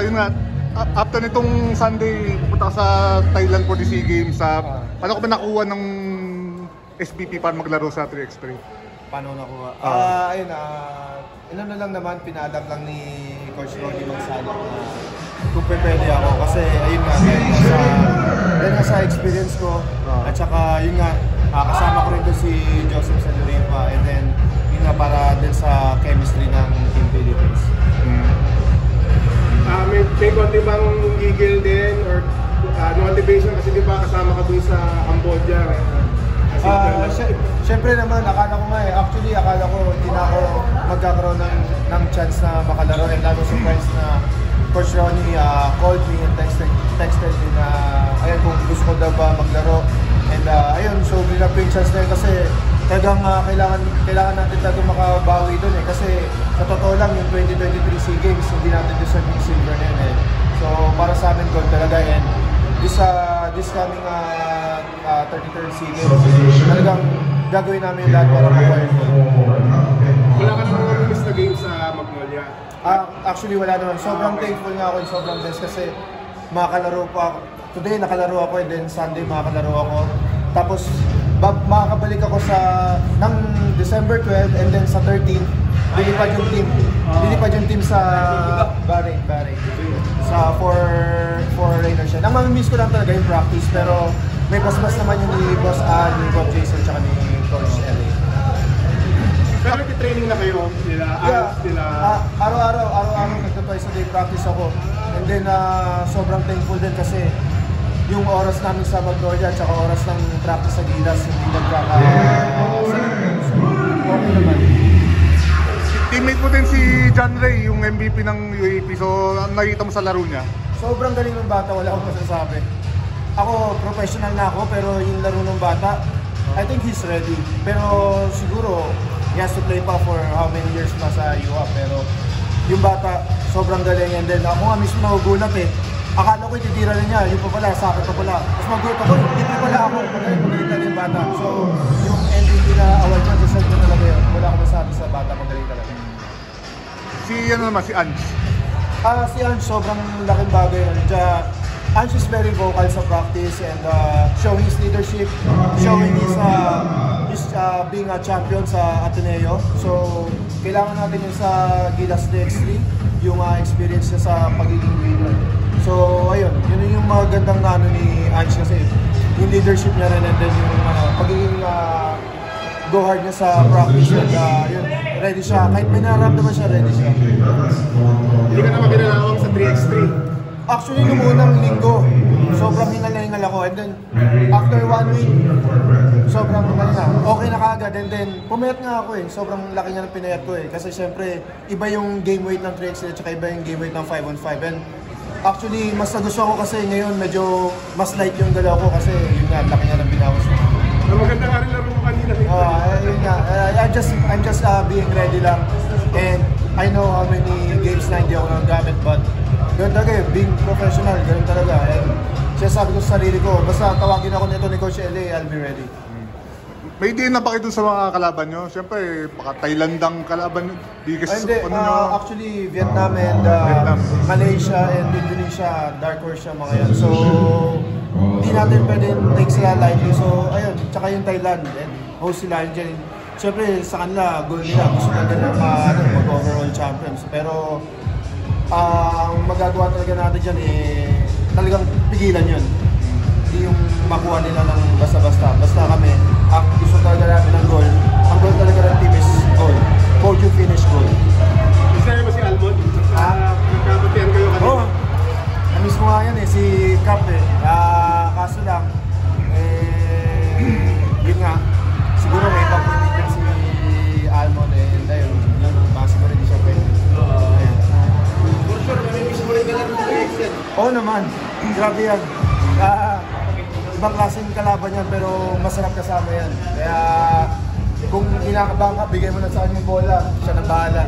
Yun nga, after nitong Sunday, punta ka sa Thailand for the SEA Games. Paano ka ba nakuha ng SBP para maglaro sa 3x3? Paano nakuha? Ayun, ilan na lang naman, pinaalam lang ni Coach Ronnie Manzano na kung pwede ako. Kasi ayun nga, dahil sa experience ko, at saka yun nga, kasama ko rin doon si Joseph Saluripa, and then yun nga para din sa chemistry ng Team Philippines. May konti bang gigil din or motivation kasi di ba kasama ka dun sa Cambodia? Siyempre naman, akala ko nga actually akala ko hindi na ako magkakaroon ng chance na makalaro, and lalo surprise na Coach Ronnie called me and texted me na ayun kung gusto ko daw ba maglaro, and ayun, so binigyan ko yung chance na yun kasi talagang kailangan natin talagang makabawi doon kasi sa totoo lang yung 2023 SEA Games hindi natin deserve yung silver na yun so para sa amin gold talaga, and this coming 33rd SEA Games talagang gagawin namin yung lahat para makuha yun. Wala ka namang miss na game sa Magnolia? Actually wala naman, sobrang thankful nga ako and sobrang blessed kasi makakalaro pa ako. Today nakalaro ako, and then Sunday makakalaro ako, tapos makakabalik ako ng December 12, and then sa 13 lilipad yung team sa Bahrain sa for Rainer siya. Ang mamimiss ko lang talaga yung practice, pero may basbas naman yung ni Boss Al, ni Bob Jason, tsaka ni Coach L.A. Pero nag-training na kayo nila? Araw-araw nagta-twice a day practice ako, and then sobrang thankful din kasi yung oras namin sa Magnolia at saka oras ng practice sa Gilas hindi okay naman. Teammate mo din si John Ray, yung MVP ng UAP. So, nakita mo sa laro niya? Sobrang galing ng bata, wala akong masasabi. Ako, professional na ako, pero yung laro ng bata, I think he's ready. Pero siguro, he has to play pa for how many years pa sa UAP. Pero yung bata, sobrang galing. And then ako nga mismo nagugulat Akala ko ititira na niya, yung pa pala, sa akin pa pala. Tapos magulat ako, hindi pa pala ako. Magaling talaga yung bata. So, yung MVP na award niya, deserve na talaga yun. Wala akong masabi sa bata, magaling talaga. Si Ange? Si Ange, sobrang laking bagay. Ange is very vocal sa practice and showing his leadership, showing his being a champion sa Ateneo. So, kailangan natin yun sa Gilas DX3, yung experience niya sa pagiging leader. So, ayun, yun yung magandang ni Ange kasi yung leadership niya rin, and then yung pagiging go hard niya sa practice, and yun, ready siya. Kahit may nararamdaman siya, ready siya. Hindi ka naman binalawang sa 3x3? Actually, nung unang linggo, sobrang hingal ako, and then after 1 week, sobrang okay na kaagad, and then pumayat nga ako sobrang laki nga ng pinayat ko kasi syempre, iba yung game weight ng 3x3 at saka iba yung game weight ng 5-on-5, and actually, mas nagustuhan ko kasi ngayon medyo mas light yung galaw ko kasi yun nga, laki nga ng binawas ko. Maganda nga rin laro mo kanina. Yun nga, I'm just being ready lang, and I know how many games na hindi ako nagagamit, but ganun talaga being professional, ganun talaga. And sinasabi ko sa sarili ko, basta tawagin ako nito ni Coach L.A., I'll be ready. May din na ba kayo sa mga kalaban nyo? Siyempre, baka Thailandang kalaban nyo. Actually, Vietnam and Malaysia and Indonesia, dark horse siya mga yan. So, hindi natin pwede take sila lightly. So, ayun, tsaka yung Thailand, and host sila dyan. Siyempre, sa kanila, goal nila, gusto nila mag-overall champions. Pero, ang magagawa talaga natin dyan, talagang pigilan yun. Hindi yung makuha nila ng basta-basta. Basta kami, ang gusto talaga namin ng goal. Ang goal talaga ng team is goal. Podium finish goal. Isa ba si Almond? Nagkabatihan kayo kanina? Oo. Na-miss mo nga yan si Cap kaso lang, yun nga, siguro may pag-predict si Almond and ayun, baka siguro hindi siya pwede. For sure, may mo rin ka lang ng reaction. Oo naman, grabe yan. Ibang klaseng kalaban yan, pero masarap kasama yan. Kaya kung kinakabahan ka, bigay mo na sa kanya yung bola, siya na bahala.